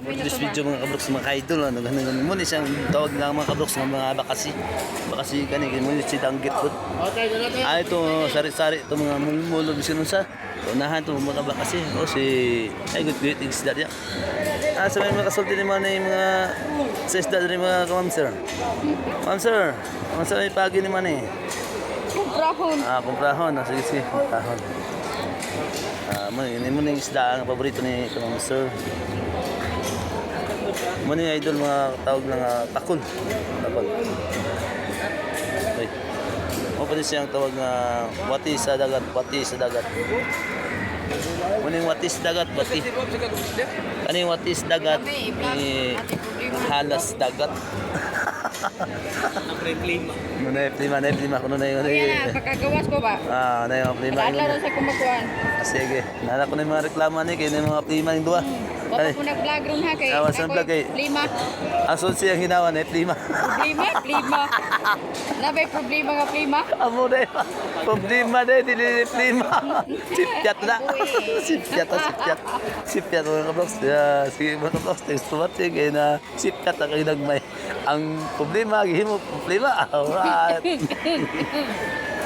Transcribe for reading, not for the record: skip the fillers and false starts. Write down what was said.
For this video mga kabroks, mga ka-idol, ano, ganun mo ni siyang tawag ng mga kabroks ng mga bakasi. Bakasi kani mo ni si danggit po. Ito sari-sari ito mga mulmulo bisan sa. Unahan to mga bakasi. O si ay good great isda dia. Sa may mga kasulti ni mga sa isda rin mga kamam sir. Ma'am sir, ang sa may pagi ni man eh. Kumprahon. Kumprahon. Sige sige, kumprahon. Ini mo yung isda ang paborito ni kamam sir. Mo ni idol mga tawag ng takol. Takol. Okay. Mo pa siyang tawag nga wati sa dagat, wati sa dagat. Mo ni wati sa dagat, wati. Kaning wati sa dagat ni halas dagat. Klima. Plima kuno na yun. Kaya pagkagawas ko ba? Na yung plima. Adlaw sa kumakuan. Sige. Nana ko na yung mga reklamo ni kay mga plima yung duwa. Wala ko nag-vlog ron ha kay. Awas ang vlog kay. Lima. Ason siyang hinawan eh, plima. Problema. Nabay problema nga plima. Amo na yun. Problema na yun, dili plima. Sipyat na. Sipyat mga kabloks. Sige mga kabloks, thanks for watching. Kaya na sipyat na kayo nagmay. Ang problema, gihimo problema. Alright.